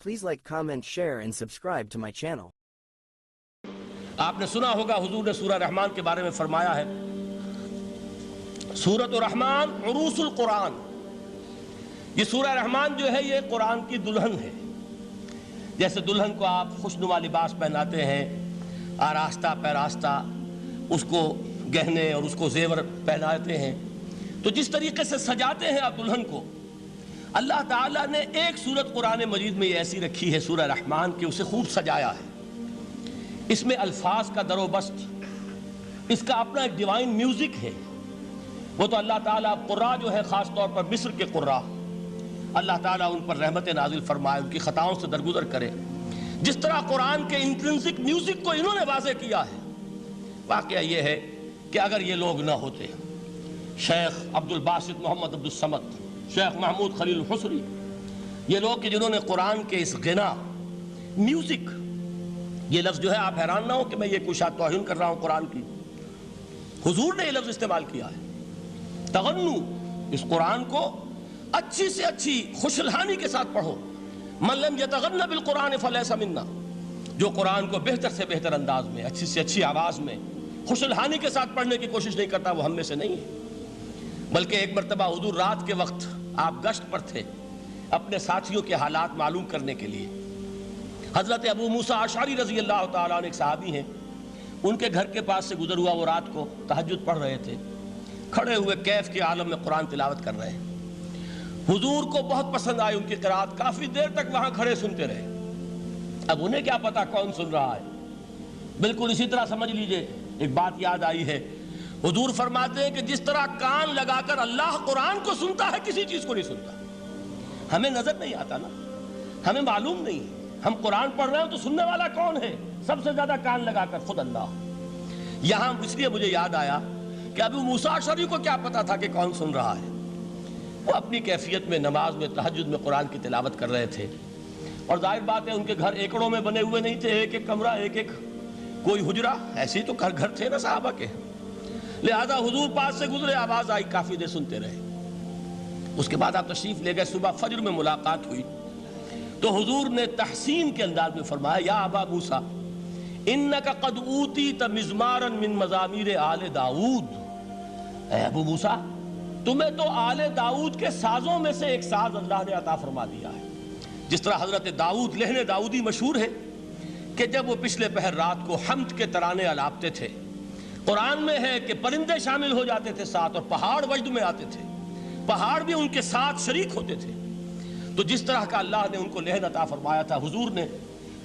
Please like, comment, share and subscribe to my channel. آپ نے سنا ہوگا حضور نے سورہ رحمان کے بارے میں فرمایا ہے، سورۃ الرحمن عروس القرآن. یہ سورہ رحمان جو ہے یہ قرآن کی دلہن ہے. جیسے دلہن کو آپ خوشنما لباس پہناتے ہیں، آراستہ پیراستہ اس کو گہنے اور اس کو زیور پہناتے ہیں، تو جس طریقے سے سجاتے ہیں آپ دلہن کو، اللہ تعالیٰ نے ایک سورت قرآن مجید میں یہ ایسی رکھی ہے سورہ رحمان کہ اسے خوب سجایا ہے. اس میں الفاظ کا در و بست، اس کا اپنا ایک ڈیوائن میوزک ہے. وہ تو اللہ تعالیٰ قراء جو ہے، خاص طور پر مصر کے قراء، اللہ تعالیٰ ان پر رحمت نازل فرمائے، ان کی خطاؤں سے درگزر کرے. جس طرح قرآن کے انٹرنسک میوزک کو انہوں نے واضح کیا ہے. واقعہ یہ ہے کہ اگر یہ لوگ نہ ہوتے، شیخ عبد الباسط محمد عبد الصمد، شیخ محمود خلیل الحصری، یہ لوگ کہ جنہوں نے قرآن کے اس غنا، میوزک، یہ لفظ جو ہے آپ حیران نہ ہو کہ میں یہ کوئی شاید توہین کر رہا ہوں قرآن کی، حضور نے یہ لفظ استعمال کیا ہے. تغنو، اس قرآن کو اچھی سے اچھی خوشلحانی کے ساتھ پڑھو. من لم یتغن بالقرآن فلیس منا، جو قرآن کو بہتر سے بہتر انداز میں، اچھی سے اچھی آواز میں، خوشلحانی کے ساتھ پڑھنے کی کوشش نہیں کرتا، وہ ہم میں سے نہیں ہے. بلکہ ایک مرتبہ حضور رات کے وقت آپ گشت پر تھے اپنے ساتھیوں کے حالات معلوم کرنے کے لیے. حضرت ابو موسیٰ اشعری رضی اللہ تعالیٰ عنہ ایک صحابی ہیں، ان کے گھر کے پاس سے گزر ہوا. وہ رات کو تہجد پڑھ رہے تھے، کھڑے ہوئے کیف کے عالم میں قرآن تلاوت کر رہے ہیں. حضور کو بہت پسند آئی ان کی قرات، کافی دیر تک وہاں کھڑے سنتے رہے. اب انہیں کیا پتا کون سن رہا ہے. بالکل اسی طرح سمجھ لیجئے ایک بات یاد آئی ہے. حضور فرماتے ہیں کہ جس طرح کان لگا کر اللہ قرآن کو سنتا ہے، کسی چیز کو نہیں سنتا. ہمیں نظر نہیں آتا نا، ہمیں معلوم نہیں. ہم قرآن پڑھ رہے ہیں تو سننے والا کون ہے؟ سب سے زیادہ کان لگا کر خود اللہ. یہاں اس لیے مجھے یاد آیا کہ ابو موسیٰ اشعری کو کیا پتا تھا کہ کون سن رہا ہے. وہ اپنی کیفیت میں نماز میں تہجد میں قرآن کی تلاوت کر رہے تھے. اور ظاہر بات ہے ان کے گھر ایکڑوں میں بنے ہوئے نہیں تھے، ایک ایک کمرہ، ایک ایک کوئی حجرہ، ایسے ہی تو گھر تھے نا صحابہ کے. لہذا حضور پاس سے گزرے، آواز آئی، کافی دیر سنتے رہے. اس کے بعد آپ تشریف لے گئے. صبح فجر میں ملاقات ہوئی تو حضور نے تحسین کے انداز میں فرمایا، یا ابا موسیٰ انک قد اوتیت مزمارا من مزامیر آل داؤد. اے ابو موسیٰ، تمہیں تو آل داؤد کے سازوں میں سے ایک ساز اللہ نے عطا فرما دیا ہے. جس طرح حضرت داؤد، لہن داؤدی مشہور ہے کہ جب وہ پچھلے پہر رات کو حمد کے ترانے الاپتے تھے، قرآن میں ہے کہ پرندے شامل ہو جاتے تھے ساتھ، اور پہاڑ وجد میں آتے تھے، پہاڑ بھی ان کے ساتھ شریک ہوتے تھے. تو جس طرح کا اللہ نے ان کو لہن عطا فرمایا تھا، حضور نے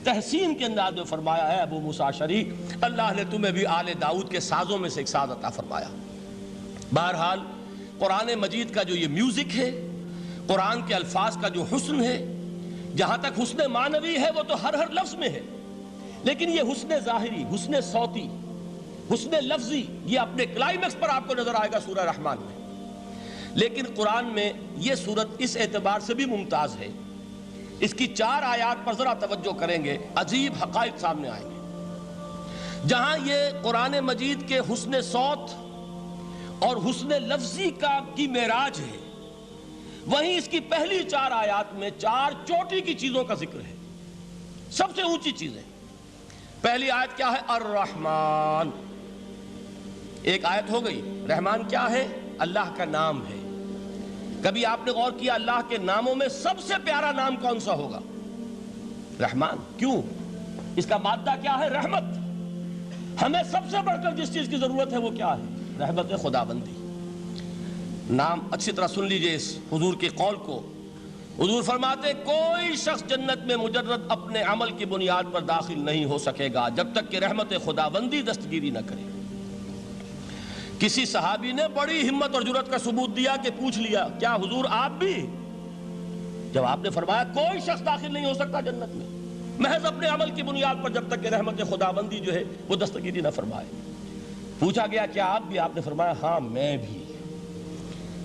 تحسین کے انداز میں فرمایا، ہے ابو موسیٰ اشعری، اللہ نے تمہیں بھی آل داؤد کے سازوں میں سے ایک ساز عطا فرمایا. بہرحال قرآن مجید کا جو یہ میوزک ہے، قرآن کے الفاظ کا جو حسن ہے، جہاں تک حسن معنوی ہے وہ تو ہر لفظ میں ہے، لیکن یہ حسن ظاہری، حسن صوتی، حسن لفظی، یہ اپنے کلائمیکس پر آپ کو نظر آئے گا سورہ رحمان میں. لیکن قرآن میں یہ سورت اس اعتبار سے بھی ممتاز ہے، اس کی 4 آیات پر ذرا توجہ کریں گے، عجیب حقائق سامنے آئیں گے. جہاں یہ قرآن مجید کے حسن صوت اور حسن لفظی کی معراج ہے، وہیں اس کی پہلی 4 آیات میں 4 چوٹی کی چیزوں کا ذکر ہے، سب سے اونچی چیزیں. پہلی آیت کیا ہے؟ الرحمن. ایک آیت ہو گئی. رحمان کیا ہے؟ اللہ کا نام ہے. کبھی آپ نے غور کیا اللہ کے ناموں میں سب سے پیارا نام کون سا ہوگا؟ رحمان. کیوں؟ اس کا مادہ کیا ہے؟ رحمت. ہمیں سب سے بڑھ کر جس چیز کی ضرورت ہے وہ کیا ہے؟ رحمت خداوندی. نام اچھی طرح سن لیجئے اس حضور کے قول کو. حضور فرماتے کوئی شخص جنت میں مجرد اپنے عمل کی بنیاد پر داخل نہیں ہو سکے گا جب تک کہ رحمت خداوندی دستگیری نہ کرے. کسی صحابی نے بڑی ہمت اور جرأت کا ثبوت دیا کہ پوچھ لیا، کیا حضور آپ بھی؟ جب آپ نے فرمایا کوئی شخص داخل نہیں ہو سکتا جنت میں محض اپنے عمل کی بنیاد پر جب تک کہ رحمت خداوندی جو ہے وہ دستگیری نہ فرمائے. پوچھا گیا کیا آپ بھی؟ آپ نے فرمایا ہاں میں بھی.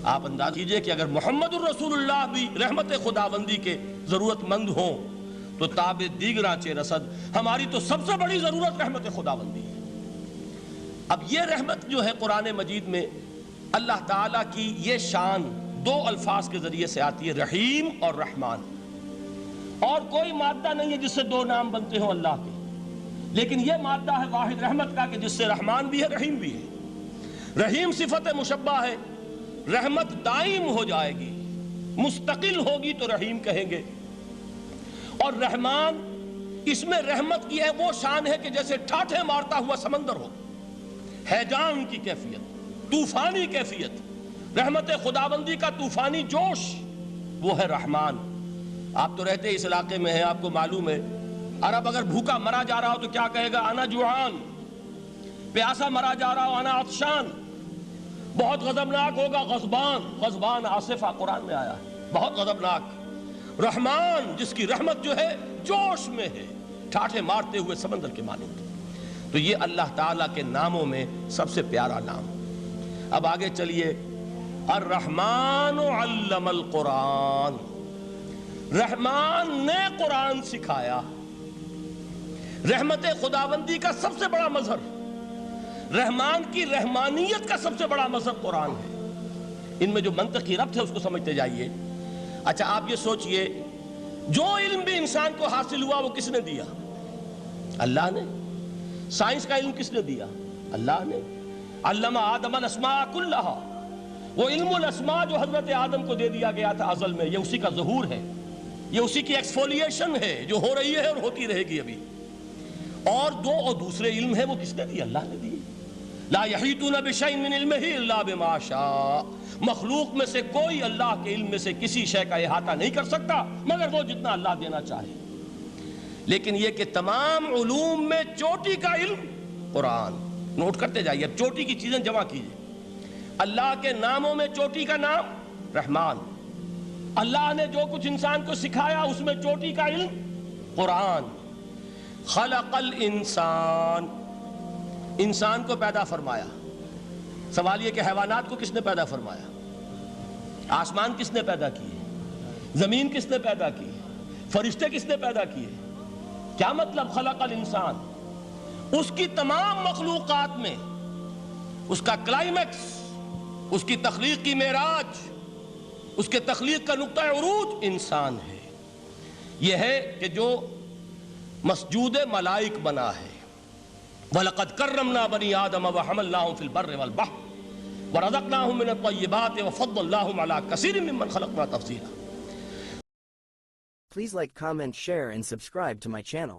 آپ انداز کیجئے کہ اگر محمد الرسول اللہ بھی رحمت خداوندی کے ضرورت مند ہوں تو تاب دیگراں چے رسد، ہماری تو سب سے بڑی ضرورت رحمت خداوندی ہے. اب یہ رحمت جو ہے قرآن مجید میں اللہ تعالیٰ کی یہ شان 2 الفاظ کے ذریعے سے آتی ہے، رحیم اور رحمان. اور کوئی مادہ نہیں ہے جس سے دو نام بنتے ہوں اللہ کے، لیکن یہ مادہ ہے واحد رحمت کا کہ جس سے رحمان بھی ہے رحیم بھی ہے۔ رحیم صفت مشبہ ہے، رحمت دائم ہو جائے گی، مستقل ہوگی تو رحیم کہیں گے، اور رحمان اس میں رحمت کی ہے وہ شان ہے کہ جیسے ٹھاٹھے مارتا ہوا سمندر ہو، ہیجان کی کیفیت، طوفانی کیفیت، رحمت خداوندی کا طوفانی جوش، وہ ہے رحمان۔ آپ تو رہتے اس علاقے میں ہیں، آپ کو معلوم ہے عرب اگر بھوکا مرا جا رہا ہو تو کیا کہے گا؟ انا جوعان۔ پیاسا مرا جا رہا ہو انا عطشان۔ بہت غضبناک ہوگا غضبان، غضبان آصفہ قرآن میں آیا ہے، بہت غضبناک۔ رحمان جس کی رحمت جو ہے جوش میں ہے، ٹھاٹھے مارتے ہوئے سمندر کے مانند۔ تو یہ اللہ تعالیٰ کے ناموں میں سب سے پیارا نام۔ اب آگے چلیے، الرحمن علم القرآن، رحمان نے قرآن سکھایا۔ رحمت خداوندی کا سب سے بڑا مظہر، رحمان کی رحمانیت کا سب سے بڑا مظہر قرآن ہے۔ ان میں جو منطقی ربط ہے اس کو سمجھتے جائیے۔ اچھا آپ یہ سوچئے، جو علم بھی انسان کو حاصل ہوا وہ کس نے دیا؟ اللہ نے۔ سائنس کا علم کس نے دیا؟ اللہ نے۔ علم آدم الاسماء کلہا، وہ علم الاسماء جو حضرت آدم کو دے دیا گیا تھا ازل میں، یہ اسی کا ظہور ہے، یہ اسی کی ایکسفولیشن ہے جو ہو رہی ہے اور ہوتی رہے گی ابھی۔ اور دوسرے علم ہے وہ کس نے دی؟ اللہ نے دی۔ لا یحیطون بشیء من علمہ الا بما شاء، مخلوق میں سے کوئی اللہ کے علم میں سے کسی شے کا احاطہ نہیں کر سکتا مگر وہ جتنا اللہ دینا چاہے۔ لیکن یہ کہ تمام علوم میں چوٹی کا علم قرآن۔ نوٹ کرتے جائیے، اب چوٹی کی چیزیں جمع کیجئے۔ اللہ کے ناموں میں چوٹی کا نام رحمان، اللہ نے جو کچھ انسان کو سکھایا اس میں چوٹی کا علم قرآن۔ خلق الانسان، انسان کو پیدا فرمایا۔ سوال یہ کہ حیوانات کو کس نے پیدا فرمایا؟ آسمان کس نے پیدا کیے؟ زمین کس نے پیدا کی؟ فرشتے کس نے پیدا کیے؟ کیا مطلب خلق الانسان؟ اس کی تمام مخلوقات میں اس کا کلائمیکس، اس کی تخلیق کی معراج، اس کے تخلیق کا نقطہ عروج انسان ہے۔ یہ ہے کہ جو مسجود ملائک بنا ہے۔ وَلَقَدْ كَرَّمْنَا بَنِي آدَمَ وَحَمَلْنَاهُمْ فِي الْبَرِّ وَالْبَحْرِ وَرَزَقْنَاهُمْ مِنَ الطَّيِّبَاتِ وَفَضَّلْنَاهُمْ عَلَى كَثِيرٍ مِّمَّنْ خَلَقْنَا تَفْضِيلًا۔ Please like, comment, share, and subscribe to my channel.